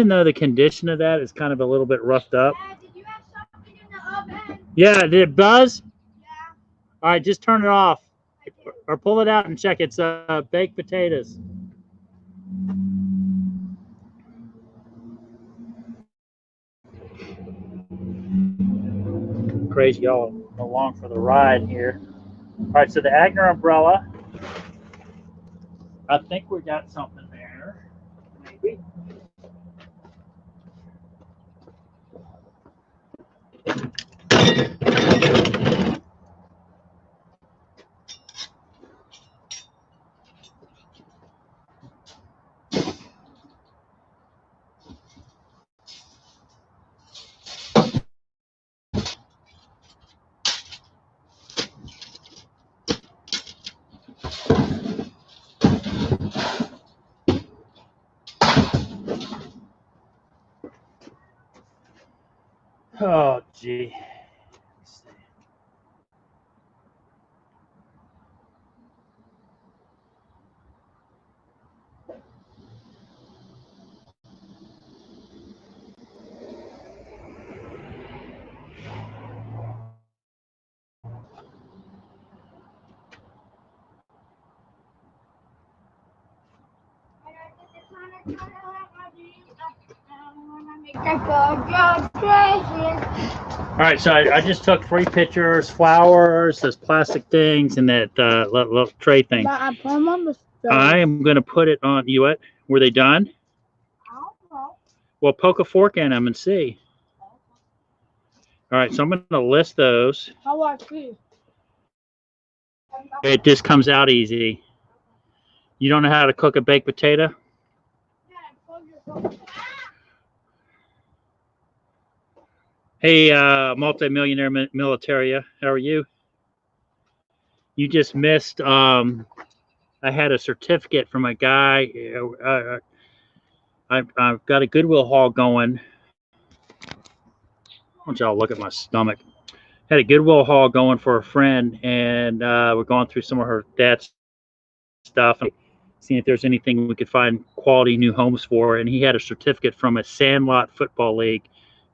though the condition of that is kind of a little bit roughed up. Dad, did you have something in the oven? Yeah, did it buzz? Yeah. All right, just turn it off. Or pull it out and check. It's baked potatoes. Crazy, y'all along for the ride here. All right, so the Agner umbrella. I think we got something there. Maybe. Oh, gee. Let's see. All right, so I just took 3 pictures: flowers, those plastic things, and that little tray thing. But I put them on the stove. I am going to put it on. You what? Were they done? I don't know. Well, poke a fork in them and see. All right, so I'm going to list those. How about you? It just comes out easy. You don't know how to cook a baked potato? Hey, multimillionaire militaria, how are you? You just missed. I had a certificate from a guy. I've got a Goodwill haul going. I want y'all to look at my stomach. Had a Goodwill haul going for a friend, and we're going through some of her dad's stuff and seeing if there's anything we could find quality new homes for. And he had a certificate from a Sandlot football league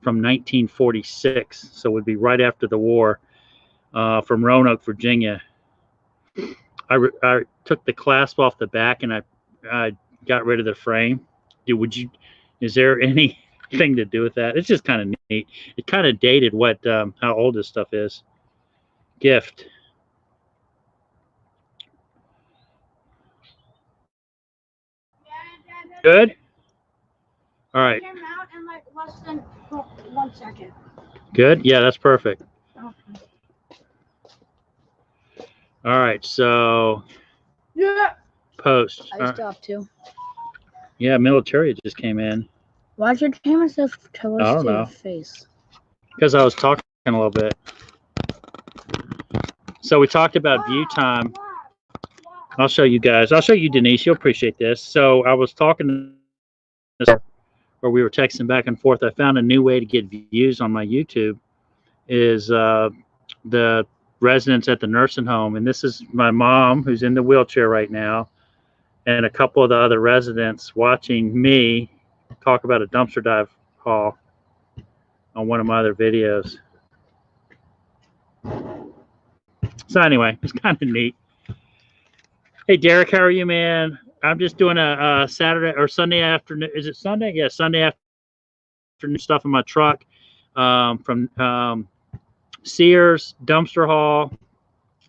from 1946, so it would be right after the war, from Roanoke, Virginia. I took the clasp off the back and I got rid of the frame. Is there anything to do with that? It's just kind of neat. It kind of dated what how old this stuff is. Gift. Good. All right. Came out in like less than 1 second. Good. Yeah, that's perfect. Okay. All right. So Yeah. post. I used to have to. Yeah, military just came in. Why'd your camera so close I don't to know. your face? Because I was talking a little bit. So we talked about view time. I'll show you guys. I'll show you, Denise. You'll appreciate this. So I was talking where we were texting back and forth. I found a new way to get views on my YouTube is the residents at the nursing home. And this is my mom, who's in the wheelchair right now, and a couple of the other residents watching me talk about a dumpster dive haul on one of my other videos. So anyway, it's kind of neat. Hey, Derek, how are you, man? I'm just doing a Saturday or Sunday afternoon. Is it Sunday? Yeah, Sunday afternoon stuff in my truck from Sears dumpster haul,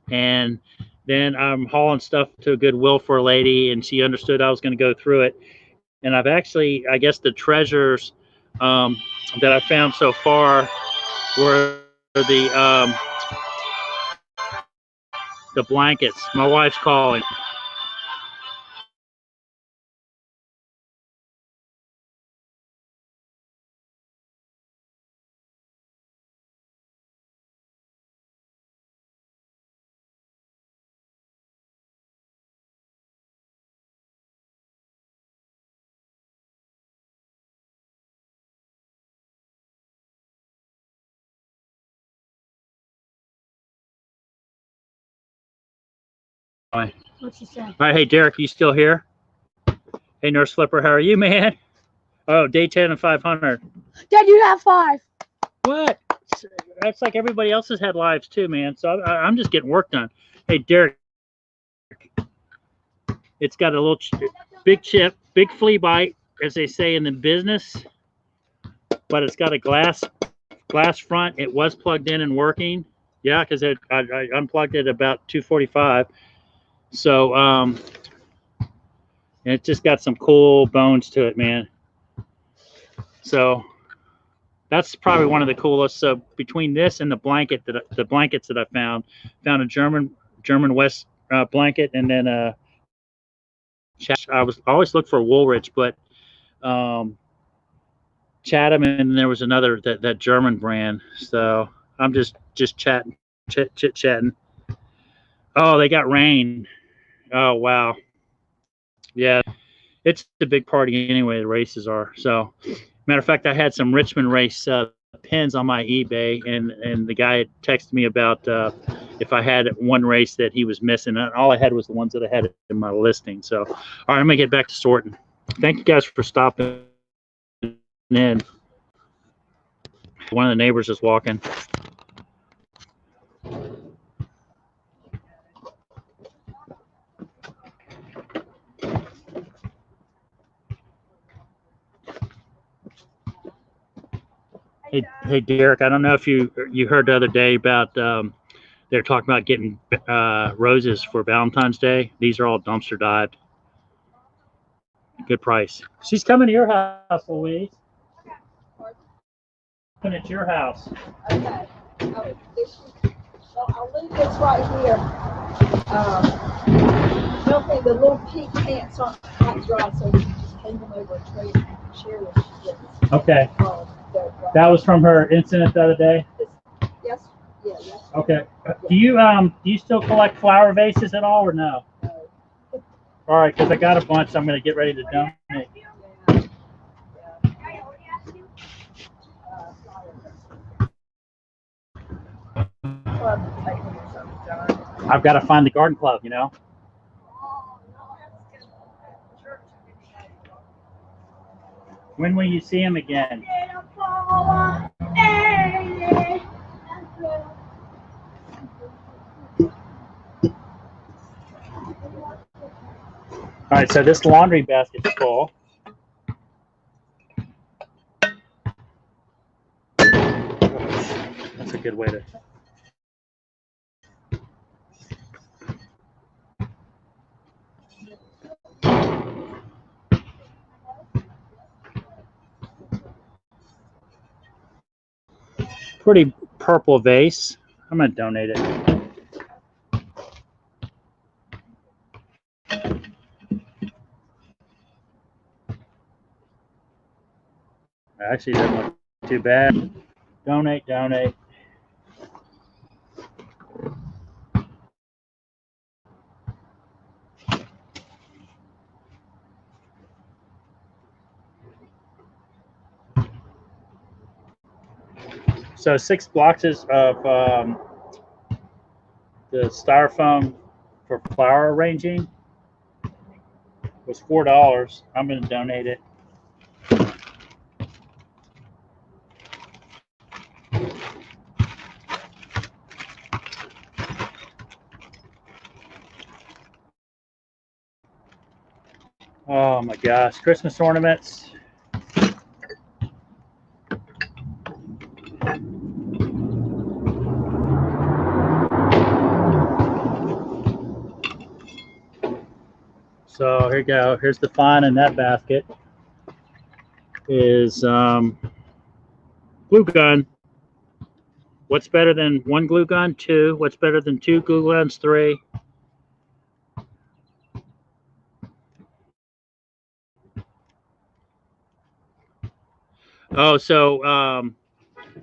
and then I'm hauling stuff to a Goodwill for a lady, and she understood I was going to go through it. And I've actually, I guess, the treasures that I found so far were the blankets. My wife's calling. What you say? All right, hey, Derek, you still here? Hey, Nurse Flipper, how are you, man? Oh, day 10 and 500. Dad, you have 5. What? That's like everybody else has had lives too, man. So I'm just getting work done. Hey, Derek, it's got a little big chip, big flea bite, as they say in the business, but it's got a glass front. It was plugged in and working. Yeah, because I unplugged it about 2:45. So and it just got some cool bones to it, man. So that's probably one of the coolest. So between this and the blankets that I found a German West blanket, and then I always look for Woolrich, but Chatham, and there was another that German brand. So I'm just chatting, chit chatting. Oh, they got rain. Oh wow, yeah, it's a big party anyway. The races are. So matter of fact, I had some Richmond race pins on my eBay, and the guy had texted me about if I had one race that he was missing, and all I had was the ones that I had in my listing. So, all right, I'm gonna get back to sorting. Thank you guys for stopping in. One of the neighbors is walking. Hey, Derek. I don't know if you heard the other day about they're talking about getting roses for Valentine's Day. These are all dumpster dived. Good price. She's coming to your house, Louise. Coming at your house. Okay. So I'll leave this right here. Help me, the little pink pants on hot dry, so you can just hang them over a tree and share with you. Okay. That was from her incident the other day. Yes. Yeah. Yes. Okay. Do you still collect flower vases at all, or no? No. All right, because I got a bunch. I'm going to get ready to donate. I've got to find the garden club, you know. When will you see him again? All right, so this laundry basket's full. That's a good way to. Pretty purple vase. I'm going to donate it. Actually, doesn't look too bad. Donate. So 6 boxes of the styrofoam for flower arranging was $4. I'm going to donate it. Oh my gosh, Christmas ornaments. So here you go. Here's the find in that basket. Is glue gun. What's better than 1 glue gun? 2. What's better than 2 glue guns? 3. Oh, so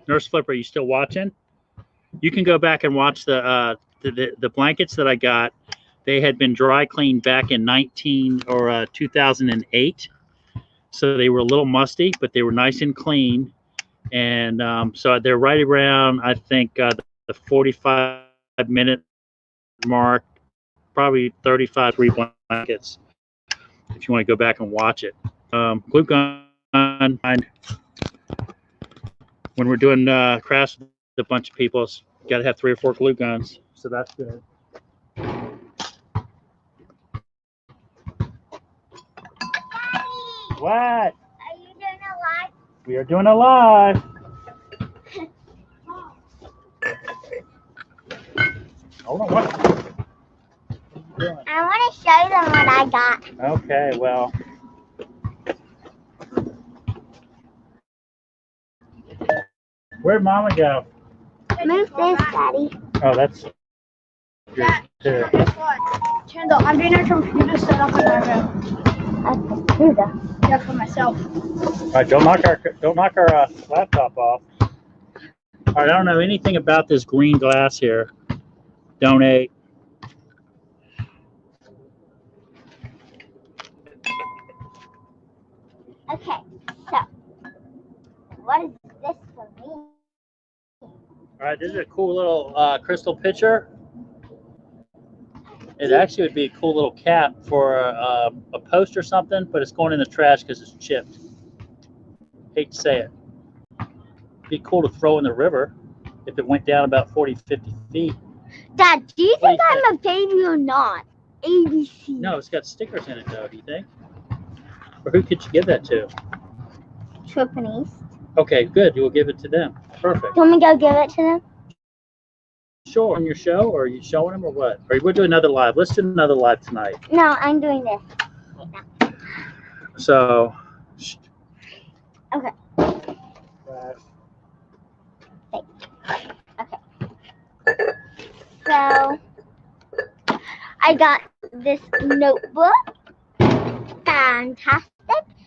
Nurse Flipper, are you still watching? You can go back and watch the blankets that I got. They had been dry cleaned back in 2008, so they were a little musty, but they were nice and clean. And so they're right around, I think, the 45-minute mark, probably 35 free blankets. If you want to go back and watch it, glue gun. When we're doing crafts with a bunch of people, got to have 3 or 4 glue guns, so that's good. What? Are you doing a live? We are doing a live. Hold on, what? I want to show them what I got. Okay, well. Where'd Mama go? Move this, Daddy. Oh, that's good too. Guess what? Kendall, I'm getting a computer set up in my room. A computer. Yeah, for myself. All right, don't knock our laptop off. All right, I don't know anything about this green glass here. Donate. Okay, so what is this for me? All right, this is a cool little crystal pitcher. It actually would be a cool little cap for a post or something, but it's going in the trash because it's chipped. Hate to say it. Be cool to throw in the river if it went down about 40, 50 feet. Dad, do you What do think you I'm a baby or not? ABC. No, it's got stickers in it though, do you think? Or who could you give that to? Japanese. Okay, good. You will give it to them. Perfect. You want me to go give it to them? Sure. On your show, or are you showing them, or what? Or we'll do another live. Let's do another live tonight. No, I'm doing this. So. Okay. So, I got this notebook. Fantastic.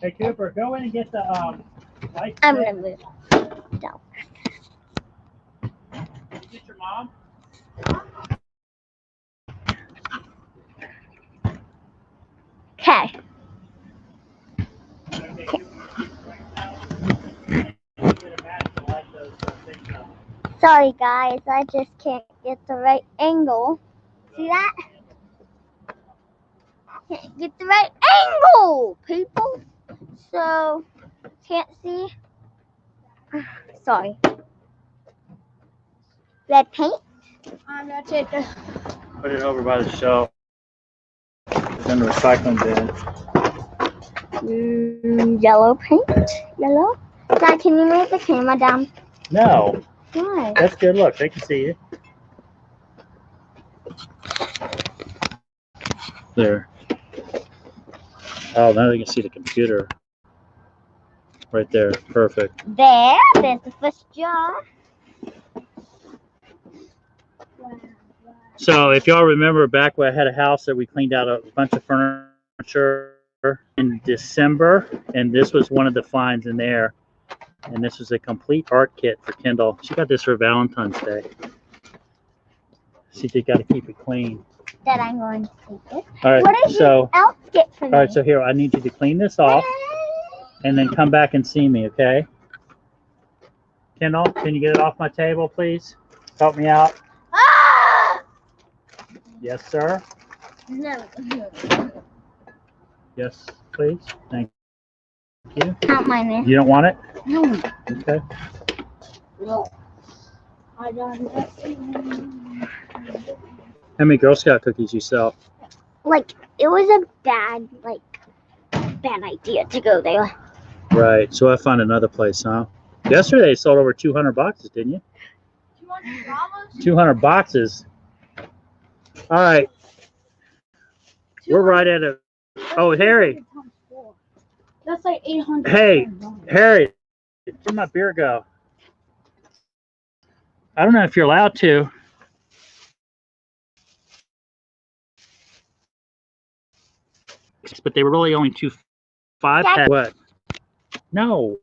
Hey Cooper, go in and get the lights. I'm gonna move. No. Get your mom. Okay. Sorry guys, I just can't get the right angle. See that? Can't get the right angle, people. So, can't see. Sorry. Red paint? I'm gonna take the. Put it over by the shelf. It's in the recycling bin. Yellow paint? Yellow? Dad, can you move the camera down? No, Why? that's good. Look, they can see you. There. Oh, now they can see the computer. Right there. Perfect. There's the first jar. So if y'all remember back when I had a house that we cleaned out a bunch of furniture in December, and this was one of the finds in there. And this was a complete art kit for Kendall. She got this for Valentine's Day. See, you got to keep it clean. That I'm going to take it. All right, What is so your outfit for me? all right, so here I need you to clean this off, and then come back and see me, okay? Kendall, can you get it off my table, please? Help me out. Ah! Yes, sir. No. Yes, please. Thank you. Not mine. You don't want it? No. Okay. No. I don't know. How many Girl Scout cookies you sell? Like, it was a bad idea to go there. Right. So I found another place, huh? Yesterday you sold over 200 boxes, didn't you? 200 boxes. All right. We're right at a. Oh, Harry. That's like 800. Hey, Harry. Where'd my beer go? I don't know if you're allowed to. But they were really only 2 5-pack. What? No.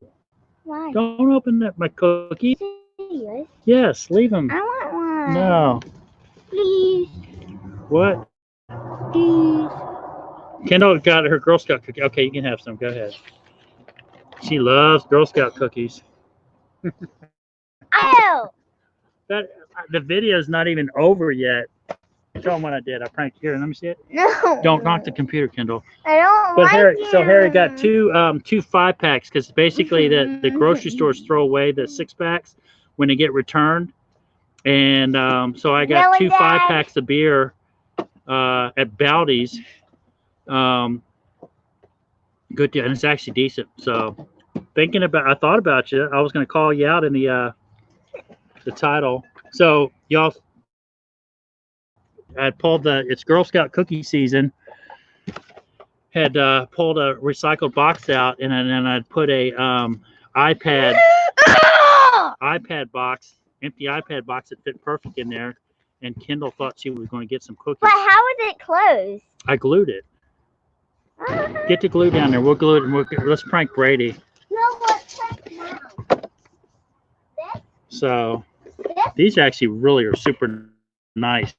Why? Don't open up my cookie. Serious? Yes, leave them. I want one. No. Please. What? Please. Kendall got her Girl Scout cookie. Okay, you can have some. Go ahead. She loves Girl Scout cookies. Oh. The video's not even over yet. Show them what I did. I pranked here. Let me see it. No. Don't knock the computer, Kendall. I don't But like Harry, it. so Harry got two 5-packs because basically the grocery stores throw away the 6-packs when they get returned, and so I got Really, two Dad? 5-packs of beer at Bowdy's. Good deal, and it's actually decent. So I thought about you. I was going to call you out in the title. So y'all. I pulled it's Girl Scout cookie season. Had pulled a recycled box out, and then I'd put a iPad box, empty iPad box that fit perfect in there. And Kendall thought she was going to get some cookies. But how is it closed? I glued it. Get the glue down there. We'll glue it, and let's prank Brady. No, what's that? So these actually really are super nice.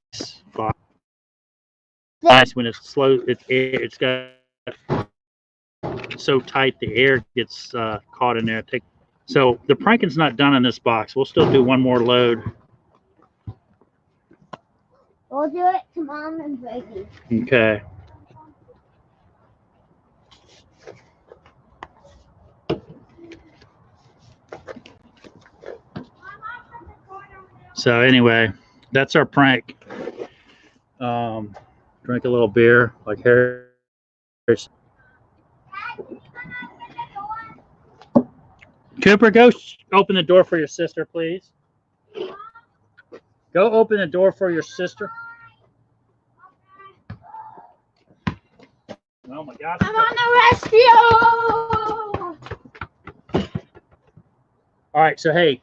Nice when it's slow. It's got so tight the air gets caught in there. So the pranking's not done in this box. We'll still do one more load We'll do it to Mom and Brady. Okay. So anyway, that's our prank. Drink a little beer like Harry. Cooper, go open the door for your sister, please. Go open the door for your sister. Oh my gosh. I'm on the rescue! All right, so hey,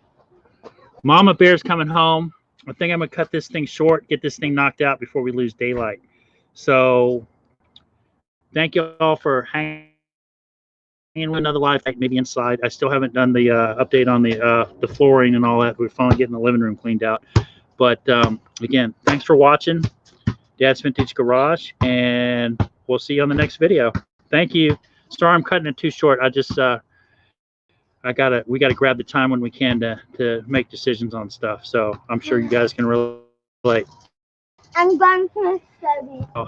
Mama Bear's coming home. I think I'm gonna cut this thing short, get this thing knocked out before we lose daylight. So thank you all for hanging with another live, maybe inside. I still haven't done the update on the flooring and all that. We're finally getting the living room cleaned out. But again, thanks for watching Dad's Vintage Garage, and we'll see you on the next video. Thank you. Sorry I'm cutting it too short. I just we gotta grab the time when we can to make decisions on stuff. So I'm sure you guys can relate. I'm going to study. Oh.